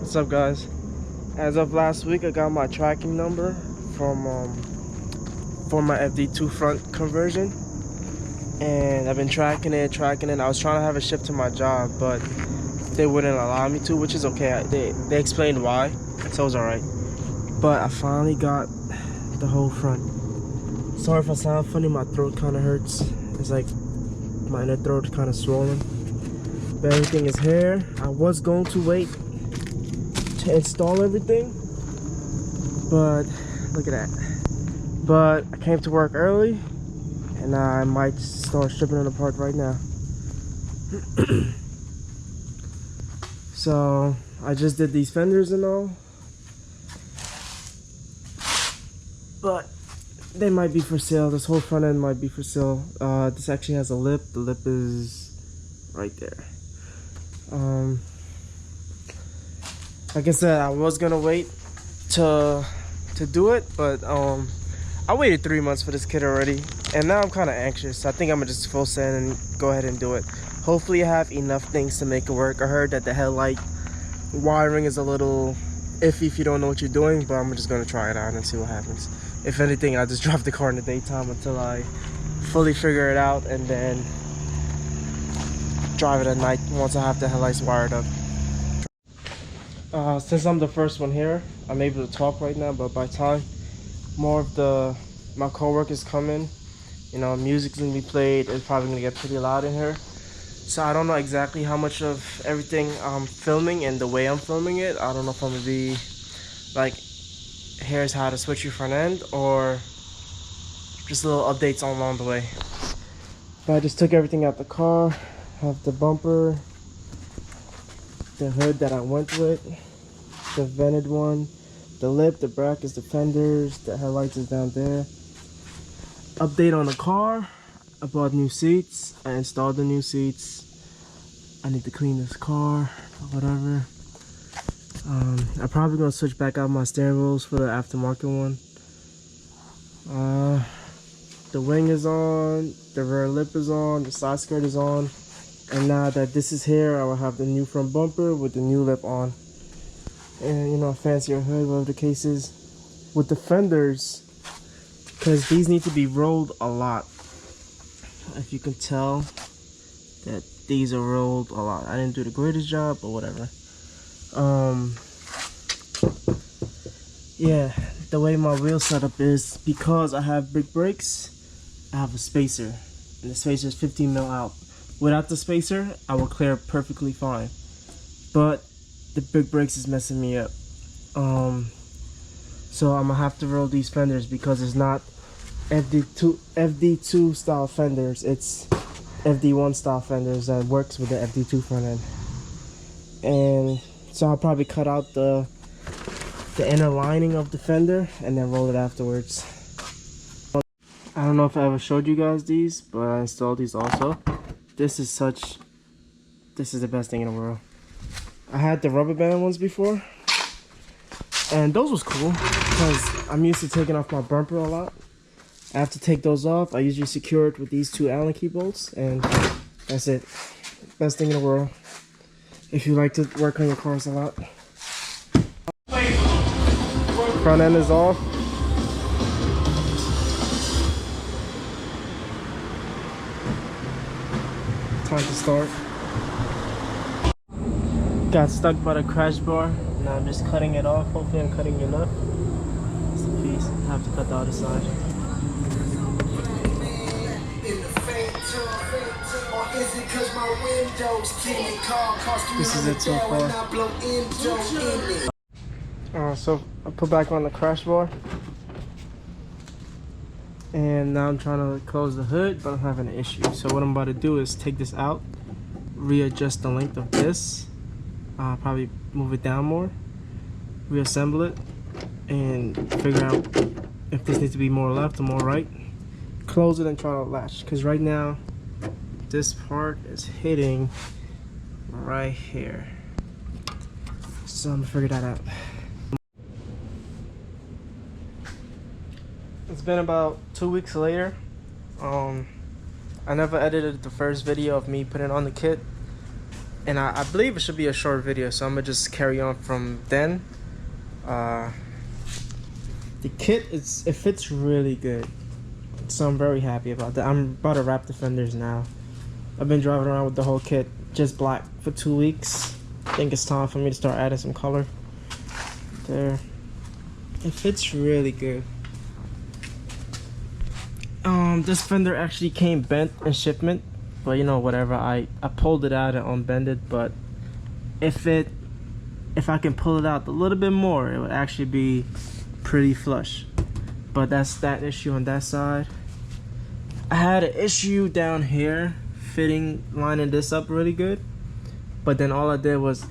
What's up, guys? As of last week, I got my tracking number from for my FD2 front conversion, and I've been tracking it. I was trying to have it shipped to my job, but they wouldn't allow me to, which is okay. They explained why, so it was alright. But I finally got the whole front. Sorry if I sound funny, my throat kind of hurts. It's like my inner throat kind of swollen. But everything is here. I was going to wait to install everything, but look at that. But I came to work early, and I might start stripping it apart right now. So I just did these fenders and all, but they might be for sale. This whole front end might be for sale. This actually has a lip. The lip is right there. Like I said, I was gonna wait to do it, but I waited 3 months for this kit already, and now I'm kind of anxious. I think I'm gonna just full send and go ahead and do it. Hopefully I have enough things to make it work. I heard that the headlight wiring is a little iffy if you don't know what you're doing, but I'm just gonna try it out and see what happens. If anything, I'll just drive the car in the daytime until I fully figure it out, and then drive it at night once I have the headlights wired up. Since I'm the first one here, I'm able to talk right now, but by the time more of my co-workers come in, you know, music's gonna be played. It's probably gonna get pretty loud in here. So I don't know exactly how much of everything I'm filming and the way I'm filming it. I don't know if I'm gonna be like, here's how to switch your front end, or just little updates along the way. But I just took everything out the car. Have the bumper, the hood that I went with, the vented one, the lip, the brackets, the fenders, the headlights is down there. Update on the car: I bought new seats. I installed the new seats. I need to clean this car or whatever. I'm probably gonna switch back out my steering wheels for the aftermarket one. The wing is on, the rear lip is on, the side skirt is on, and now that this is here, I will have the new front bumper with the new lip on, and you know, a fancier hood, whatever the case is. With the fenders, because these need to be rolled a lot. If you can tell that these are rolled a lot. I didn't do the greatest job, but whatever. Yeah, the way my wheel setup is, because I have big brakes, I have a spacer, and the spacer is 15 mil out. Without the spacer, I will clear perfectly fine, but the big brakes is messing me up. So I'm gonna have to roll these fenders, because it's not FD2 style fenders, it's FD1 style fenders that works with the FD2 front end. And so I'll probably cut out the inner lining of the fender and then roll it afterwards. I don't know if I ever showed you guys these, but I installed these also. This is the best thing in the world. I had the rubber band ones before, and those was cool because I'm used to taking off my bumper a lot. I have to take those off. I usually secure it with these two Allen key bolts, and that's it. Best thing in the world if you like to work on your cars a lot. Front end is off. Time to start. Got stuck by the crash bar. Now I'm just cutting it off. Hopefully I'm cutting enough. It's a piece. I have to cut the other side. This is it so far. So I put back on the crash bar, and now I'm trying to close the hood, but I'm having an issue. So what I'm about to do is take this out, readjust the length of this, probably move it down more, reassemble it, and figure out if this needs to be more left or more right. Close it and try to latch, because right now this part is hitting right here. So I'm gonna figure that out. It's been about 2 weeks later. I never edited the first video of me putting on the kit. and I believe it should be a short video, so I'm gonna just carry on from then. The kit, it fits really good, so I'm very happy about that. I'm about to wrap the fenders now. I've been driving around with the whole kit just black for 2 weeks. I think it's time for me to start adding some color there. It fits really good. This fender actually came bent in shipment, but you know, whatever. I pulled it out and unbended, but if I can pull it out a little bit more, it would actually be pretty flush. But that's that issue on that side. I had an issue down here lining this up really good, but then all I did was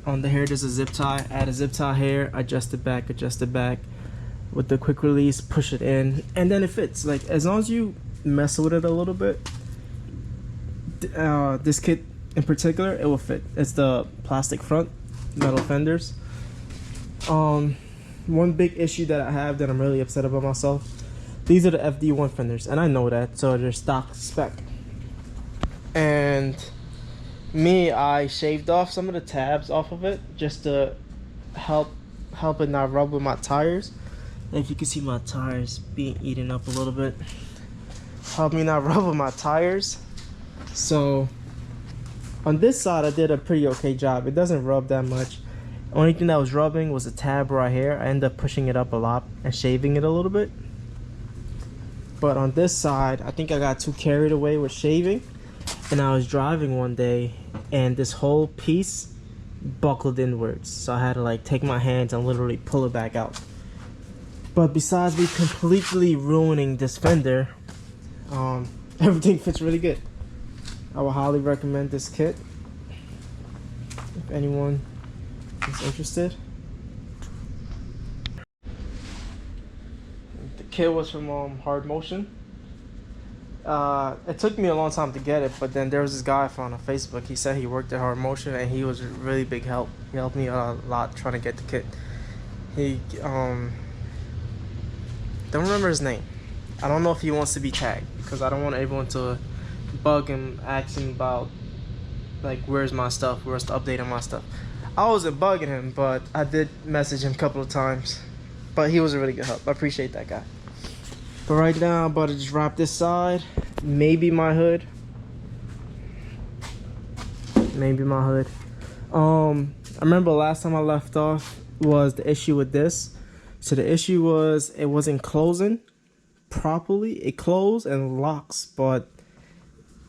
on the hair, there's a zip tie. Add a zip tie here, adjust it back with the quick release, push it in, and then it fits. Like, as long as you mess with it a little bit, this kit in particular, it will fit. It's the plastic front metal fenders. One big issue that I have that I'm really upset about myself, these are the FD1 fenders, and I know that, so they're stock spec. And I shaved off some of the tabs off of it just to help it not rub with my tires. And if you can see my tires being eaten up a little bit, help me not rub with my tires. So on this side, I did a pretty okay job. It doesn't rub that much. Only thing that was rubbing was a tab right here. I ended up pushing it up a lot and shaving it a little bit. But on this side, I think I got too carried away with shaving, and I was driving one day and this whole piece buckled inwards, so I had to like take my hands and literally pull it back out. But besides me completely ruining this fender, everything fits really good. I would highly recommend this kit if anyone is interested. The kit was from Hard Motion. It took me a long time to get it, but then there was this guy I found on Facebook. He said he worked at Hard Motion and he was a really big help. He helped me a lot trying to get the kit. He don't remember his name. I don't know if he wants to be tagged because I don't want everyone to bug him, asking about like where's my stuff, where's the update on my stuff. I wasn't bugging him, but I did message him a couple of times. But he was a really good help. I appreciate that guy. But right now, I'm about to just wrap this side. Maybe my hood. Maybe my hood. I remember last time I left off was the issue with this. So the issue was it wasn't closing properly. It closed and locks, but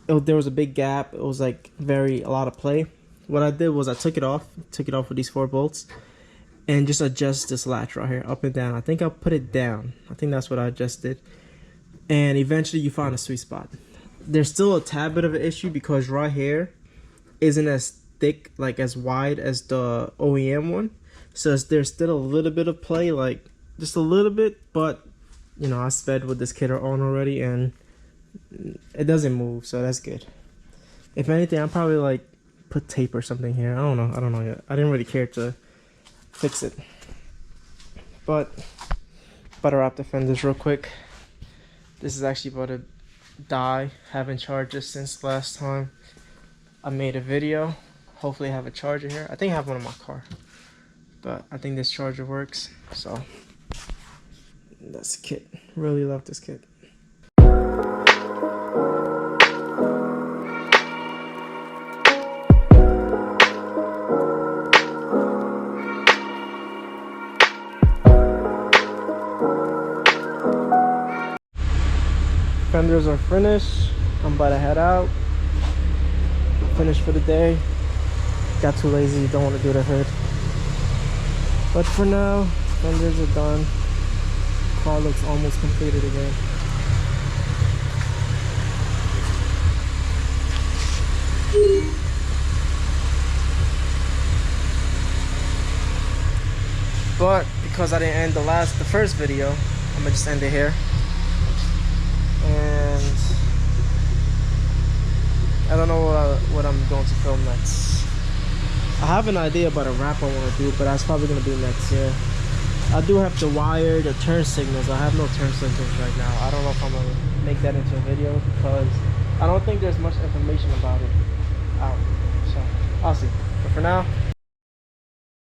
there was a big gap. It was like a lot of play. What I did was I took it off with these 4 bolts and just adjust this latch right here up and down. I think I put it down. I think that's what I just did. And eventually you find a sweet spot. There's still a tad bit of an issue because right here isn't as thick, like as wide as the OEM one. So there's still a little bit of play, like just a little bit, but you know, I sped with this kit on already and it doesn't move, so that's good. If anything, I'll probably like put tape or something here. I don't know yet. I didn't really care to fix it. But about to wrap the fenders real quick. This is actually about to die. Haven't charged this since last time I made a video. Hopefully I have a charger here. I think I have one in my car, but I think this charger works. So that's the kit. Really love this kit. Fenders are finished. I'm about to head out. Finished for the day. Got too lazy, don't want to do the hood. But for now, fenders are done. Car looks almost completed again. But because I didn't end the first video, I'm gonna just end it here. And I don't know what I'm going to film next. I have an idea about a wrap I want to do, but that's probably going to be next year. I do have to wire the turn signals. I have no turn signals right now. I don't know if I'm going to make that into a video because I don't think there's much information about it out. So I'll see. But for now,